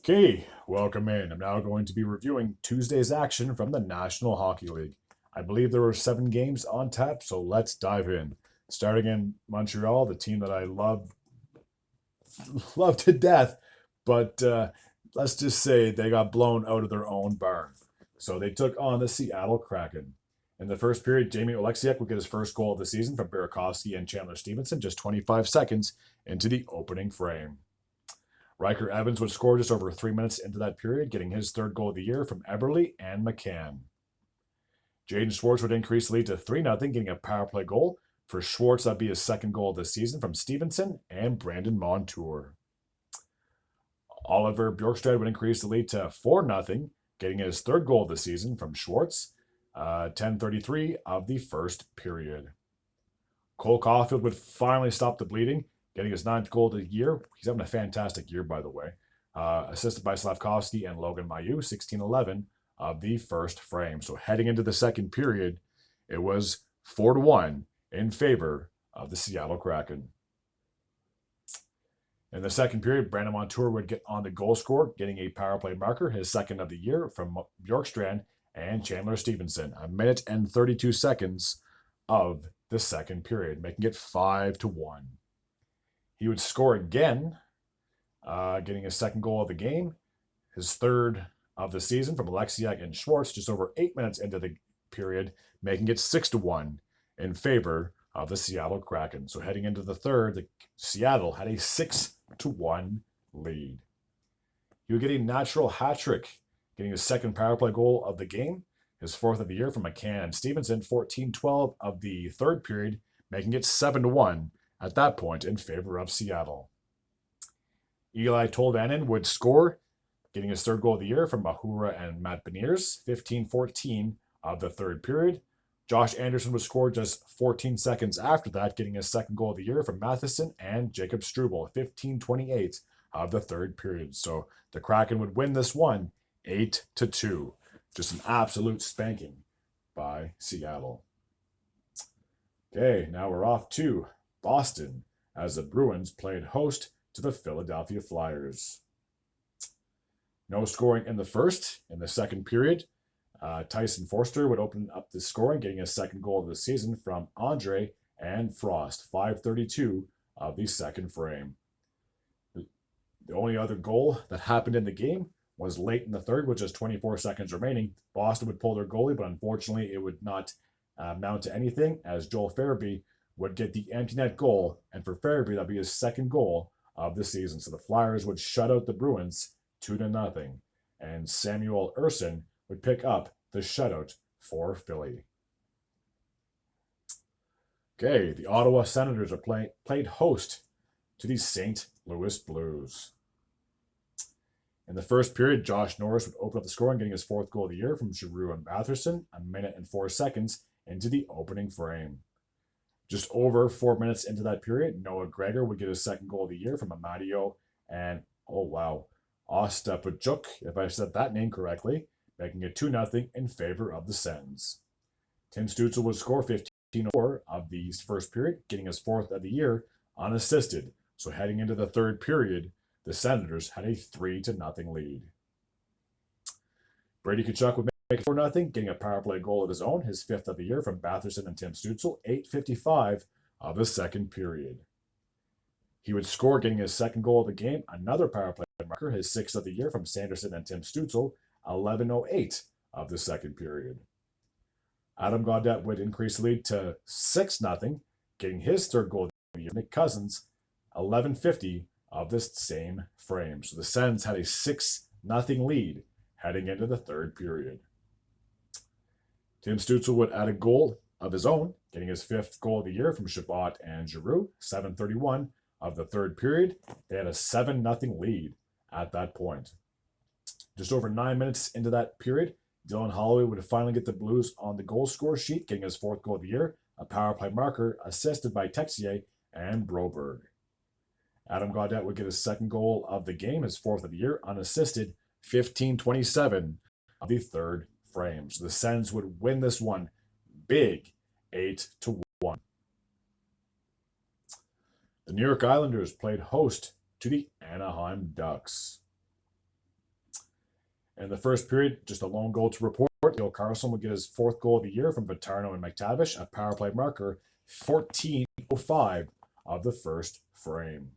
Okay, welcome in. I'm now going to be reviewing Tuesday's action from the National Hockey League. I believe there were 7 games on tap, so let's dive in. Starting in Montreal, the team that I love to death, but let's just say they got blown out of their own barn. So they took on the Seattle Kraken. In the first period, Jamie Oleksiak would get his first goal of the season from Burakovsky and Chandler Stevenson just 25 seconds into the opening frame. Riker Evans would score just over 3 minutes into that period, getting his third goal of the year from Eberle and McCann. Jaden Schwartz would increase the lead to 3-0, getting a power play goal. For Schwartz, that'd be his second goal of the season from Stevenson and Brandon Montour. Oliver Bjorkstrand would increase the lead to 4-0, getting his third goal of the season from Schwartz, 10:33 of the first period. Cole Caulfield would finally stop the bleeding, getting his 9th goal of the year. He's having a fantastic year, by the way. Assisted by Slavkovsky and Logan Mailloux, 16:11 of the first frame. So heading into the second period, it was 4-1 in favor of the Seattle Kraken. In the second period, Brandon Montour would get on the goal score, getting a power play marker, his second of the year from Bjorkstrand and Chandler Stevenson. 1 minute and 32 seconds of the second period, making it 5-1. He would score again, getting his second goal of the game, his third of the season from Oleksiak and Schwartz, just over 8 minutes into the period, making it 6-1 in favor of the Seattle Kraken. So heading into the third, Seattle had a 6-1 lead. He would get a natural hat trick, getting his second power play goal of the game, his fourth of the year from McCann and Stevenson, 14:12 of the third period, making it 7-1 at that point in favor of Seattle. Eli Tolvanen would score, getting his third goal of the year from Mahura and Matt Beniers, 15:14 of the third period. Josh Anderson would score just 14 seconds after that, getting his second goal of the year from Matheson and Jacob Struble, 15:28 of the third period. So the Kraken would win this one 8-2. Just an absolute spanking by Seattle. Okay, now we're off to Boston as the Bruins played host to the Philadelphia Flyers. No scoring in the first. In the second period, Tyson Forster would open up the scoring, getting his second goal of the season from Andre and Frost, 5:32 of the second frame. The only other goal that happened in the game was late in the third, with just 24 seconds remaining. Boston would pull their goalie, but unfortunately it would not amount to anything, as Joel Farabee would get the empty net goal, and for Farabee, that'd be his second goal of the season. So the Flyers would shut out the Bruins 2-0, and Samuel Ersson would pick up the shutout for Philly. Okay, the Ottawa Senators are played host to the St. Louis Blues. In the first period, Josh Norris would open up the scoring, getting his fourth goal of the year from Giroux and Batherson, 1 minute and 4 seconds into the opening frame. Just over 4 minutes into that period, Noah Gregor would get his second goal of the year from Amadio and, Ostapachuk, if I said that name correctly, making it 2-0 in favor of the Sens. Tim Stützle would score 15:04 of the first period, getting his fourth of the year unassisted. So heading into the third period, the Senators had a 3-0 lead. Brady Tkachuk would make it 4-0, getting a power play goal of his own, his fifth of the year from Batherson and Tim Stützle, 8:55 of the second period. He would score, getting his second goal of the game, another power play marker, his sixth of the year from Sanderson and Tim Stützle, 11:08 of the second period. Adam Gaudette would increase the lead to 6-0, getting his third goal of the year. Nick Cousins, 11:50 of this same frame. So the Sens had a 6-0 lead heading into the third period. Tim Stützle would add a goal of his own, getting his fifth goal of the year from Chabot and Giroux, 7:31 of the third period. They had a 7-0 lead at that point. Just over 9 minutes into that period, Dylan Holloway would finally get the Blues on the goal score sheet, getting his fourth goal of the year, a power play marker, assisted by Texier and Broberg. Adam Gaudette would get his second goal of the game, his fourth of the year, unassisted, 15:27 of the third frame. So the Sens would win this one big, 8-1. The New York Islanders played host to the Anaheim Ducks. In the first period, just a lone goal to report. Neil Carlson would get his 4th goal of the year from Vitarno and McTavish, a power play marker, 14:05 of the first frame.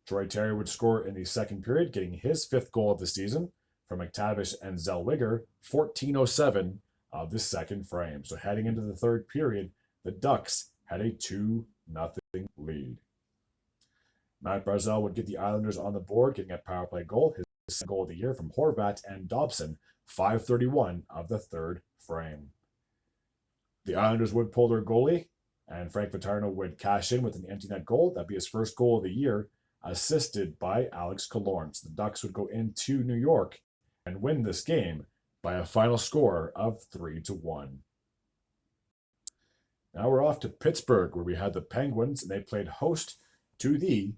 Troy Terry would score in the second period, getting his 5th goal of the season from McTavish and Zellweger, 14:07 of the second frame. So heading into the third period, the Ducks had a 2-0 lead. Matt Barzal would get the Islanders on the board, getting a power play goal, his second goal of the year from Horvat and Dobson, 5:31 of the third frame. The Islanders would pull their goalie, and Frank Vitarno would cash in with an empty net goal. That'd be his first goal of the year, assisted by Alex Killorn. The Ducks would go into New York and win this game by a final score of 3-1. Now we're off to Pittsburgh, where we had the Penguins, and they played host to the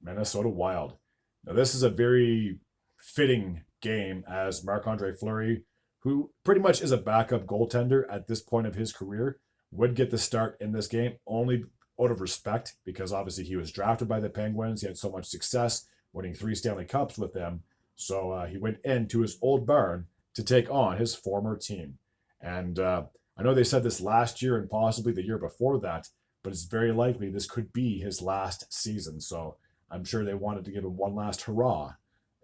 Minnesota Wild. Now this is a very fitting game, as Marc-Andre Fleury, who pretty much is a backup goaltender at this point of his career, would get the start in this game, only out of respect, because obviously he was drafted by the Penguins. He had so much success, winning 3 Stanley Cups with them. So he went into his old barn to take on his former team. And I know they said this last year and possibly the year before that, but it's very likely this could be his last season. So I'm sure they wanted to give him one last hurrah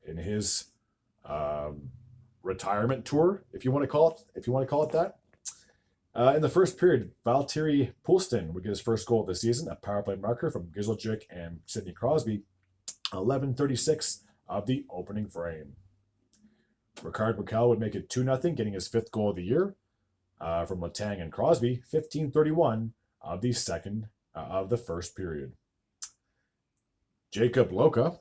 in his retirement tour, if you want to call it that. In the first period, Valtteri Pulstin would get his first goal of the season, a power play marker from Gizelchuk and Sidney Crosby, 11:36 of the opening frame. Ricard Raquel would make it 2-0, getting his 5th goal of the year from Letang and Crosby, 15:31 of the first period. Jacob Loka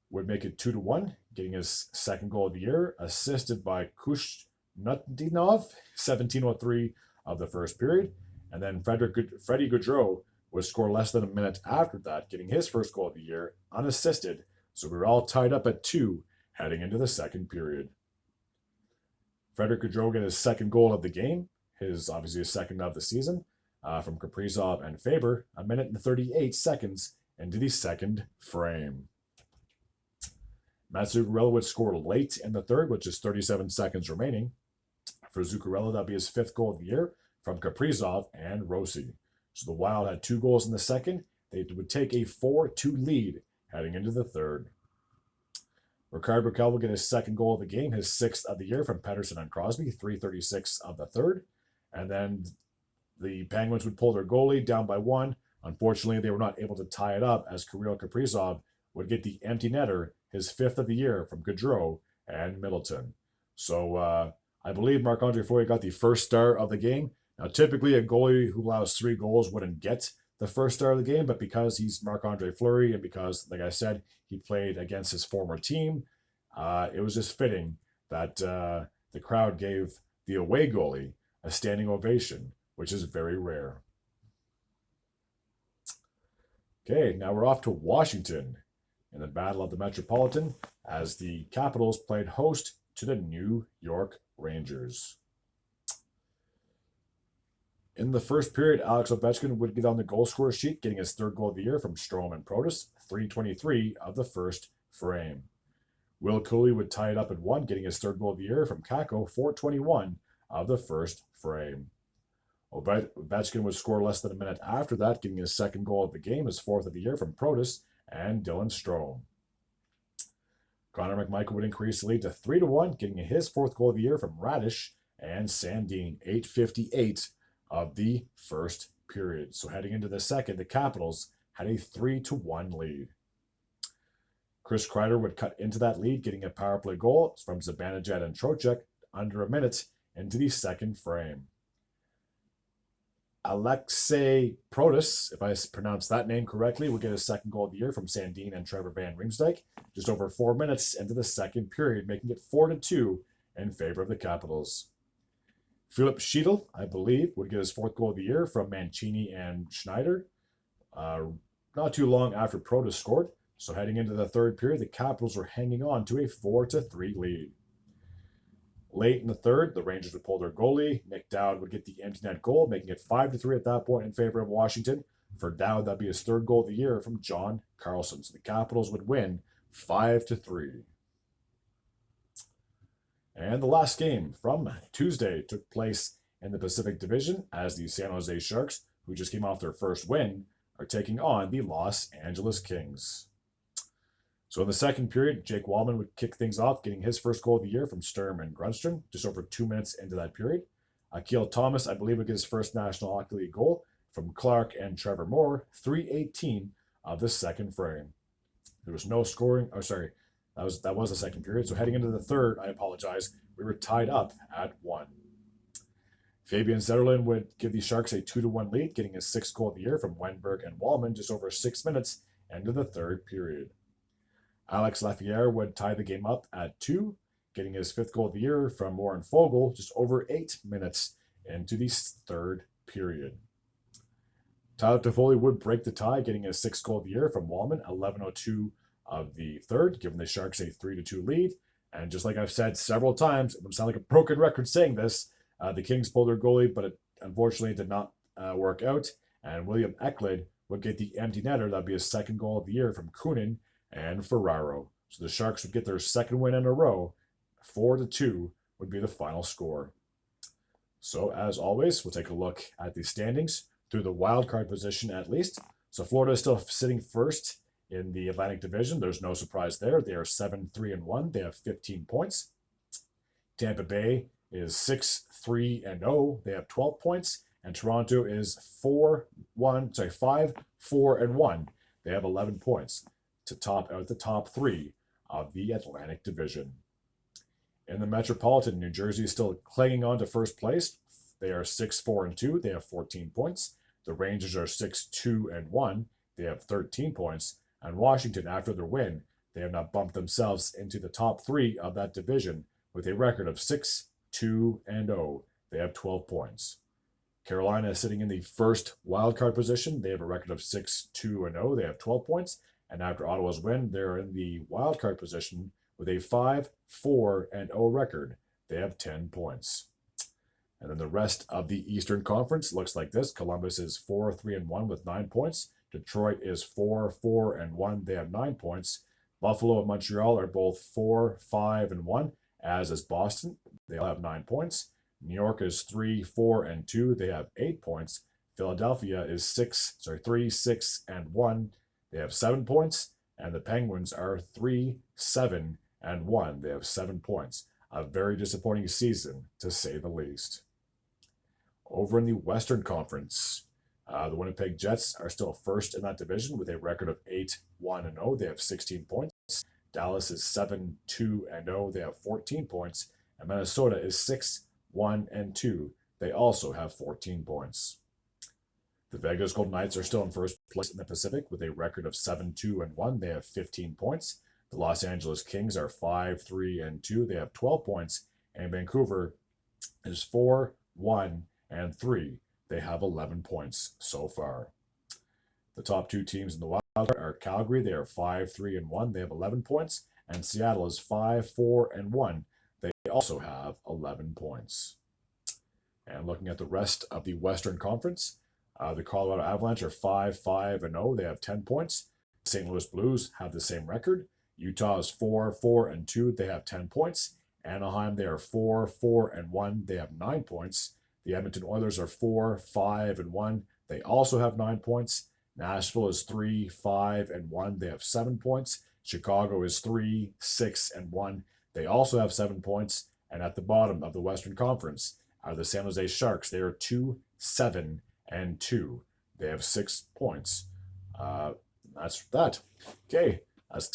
would make it 2-1, getting his 2nd goal of the year, assisted by Kushnutdinov, 17:03 of the first period. And then Freddie Gaudreau would score less than a minute after that, getting his 1st goal of the year unassisted. So we were all tied up at 2 heading into the second period. Frederick Gaudreau got his 2nd goal of the game, obviously his 2nd of the season, from Kaprizov and Faber, 1:38 into the second frame. Matt Zuccarello would score late in the third, with just 37 seconds remaining. For Zuccarello, that'd be his 5th goal of the year from Kaprizov and Rossi. So the Wild had 2 goals in the second. They would take a 4-2 lead heading into the third. Ricard Raquel will get his 2nd goal of the game, his 6th of the year from Pettersson and Crosby, 3:36 of the third. And then the Penguins would pull their goalie down by 1. Unfortunately, they were not able to tie it up, as Kirill Kaprizov would get the empty netter, his 5th of the year from Gaudreau and Middleton. So I believe Marc-Andre Fleury got the first star of the game. Now, typically a goalie who allows 3 goals wouldn't get the first star of the game, but because he's Marc-Andre Fleury and because, like I said, he played against his former team, it was just fitting that the crowd gave the away goalie a standing ovation, which is very rare. Okay, now we're off to Washington in the Battle of the Metropolitan, as the Capitals played host to the New York Rangers. In the first period, Alex Ovechkin would get on the goal scorer sheet, getting his 3rd goal of the year from Strome and Protas, 3:23 of the first frame. Will Cooley would tie it up at 1, getting his 3rd goal of the year from Kakko, 4:21 of the first frame. Ovechkin would score less than a minute after that, getting his 2nd goal of the game, his 4th of the year from Protas and Dylan Strome. Connor McMichael would increase the lead to 3-1, getting his 4th goal of the year from Radish and Sandin, 8:58 of the first period. So heading into the second, the Capitals had a 3-1 lead. Chris Kreider would cut into that lead, getting a power play goal from Zibanejad and Trocheck under a minute into the second frame. Alexei Protas, if I pronounce that name correctly, will get his 2nd goal of the year from Sandin and Trevor Van Riemsdyk just over 4 minutes into the second period, making it 4-2 in favor of the Capitals. Philip Schiedel, I believe, would get his 4th goal of the year from Mancini and Schneider not too long after Protas scored. So heading into the third period, the Capitals were hanging on to a 4-3 lead. Late in the third, the Rangers would pull their goalie. Nick Dowd would get the empty net goal, making it 5-3 at that point in favor of Washington. For Dowd, that'd be his 3rd goal of the year from John Carlson. So the Capitals would win 5-3. And the last game from Tuesday took place in the Pacific Division as the San Jose Sharks, who just came off their first win, are taking on the Los Angeles Kings. So in the second period, Jake Wallman would kick things off, getting his first goal of the year from Sturm and Grunstrom, just over 2 minutes into that period. Akil Thomas, I believe, would get his first National Hockey League goal from Clark and Trevor Moore, 3:18 of the second frame. There was no scoring. Oh, sorry, that was the second period. So heading into the third, I apologize, we were tied up at 1. Fabian Zetterlund would give the Sharks a 2-1 lead, getting his sixth goal of the year from Wenberg and Wallman just over 6 minutes into the third period. Alex Lafayette would tie the game up at 2, getting his fifth goal of the year from Warren Foegele just over 8 minutes into the third period. Tyler Toffoli would break the tie, getting his sixth goal of the year from Wallman, 11:02 of the third, giving the Sharks a 3-2 lead. And just like I've said several times, it would sound like a broken record saying this, the Kings pulled their goalie, but it unfortunately did not work out. And William Eklund would get the empty netter. That'd be his second goal of the year from Kunin and Ferraro. So the Sharks would get their second win in a row. 4-2 would be the final score. So as always, we'll take a look at the standings through the wild card position at least. So Florida is still sitting first in the Atlantic Division. There's no surprise there. They are 7-3-1. They have 15 points. Tampa Bay is 6-3-0. They have 12 points. And Toronto is 5-4-1. They have 11 points to top out the top 3 of the Atlantic Division. In the Metropolitan, New Jersey is still clinging on to first place. They are 6-4-2. They have 14 points. The Rangers are 6-2-1. They have 13 points. And Washington, after their win, they have now bumped themselves into the top 3 of that division with a record of 6-2-0. They have 12 points. Carolina is sitting in the first wildcard position. They have a record of 6-2-0. They have 12 points. And after Ottawa's win, they're in the wildcard position with a 5-4-0 record. They have 10 points. And then the rest of the Eastern Conference looks like this. Columbus is 4-3-1 with 9 points. Detroit is 4-4-1. They have 9 points. Buffalo and Montreal are both 4-5-1, as is Boston. They all have 9 points. New York is 3-4-2. They have 8 points. Philadelphia is 3-6-1. They have 7 points. And the Penguins are 3-7-1. They have 7 points. A very disappointing season, to say the least. Over in the Western Conference, the Winnipeg Jets are still first in that division with a record of 8-1-0. They have 16 points. Dallas is 7-2-0. They have 14 points. And Minnesota is 6-1-2. They also have 14 points. The Vegas Golden Knights are still in first place in the Pacific with a record of 7-2-1. They have 15 points. The Los Angeles Kings are 5-3-2. They have 12 points. And Vancouver is 4-1-3. They have 11 points so far. The top 2 teams in the wild card are Calgary. They are 5-3-1. They have 11 points. And Seattle is 5-4-1. They also have 11 points. And looking at the rest of the Western Conference, the Colorado Avalanche are 5-5-0. They have 10 points. St. Louis Blues have the same record. Utah is 4-4-2. They have 10 points. Anaheim, they are 4-4-1. They have 9 points. The Edmonton Oilers are 4-5-1. They also have 9 points. Nashville is 3-5-1. They have 7 points. Chicago is 3-6-1. They also have 7 points. And at the bottom of the Western Conference are the San Jose Sharks. They are 2-7-2. They have 6 points. That's that. Okay. That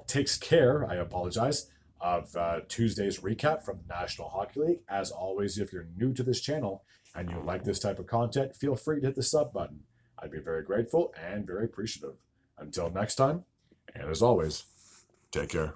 takes care, I apologize, of Tuesday's recap from the National Hockey League. As always, if you're new to this channel and you like this type of content, feel free to hit the sub button. I'd be very grateful and very appreciative. Until next time, and as always, take care.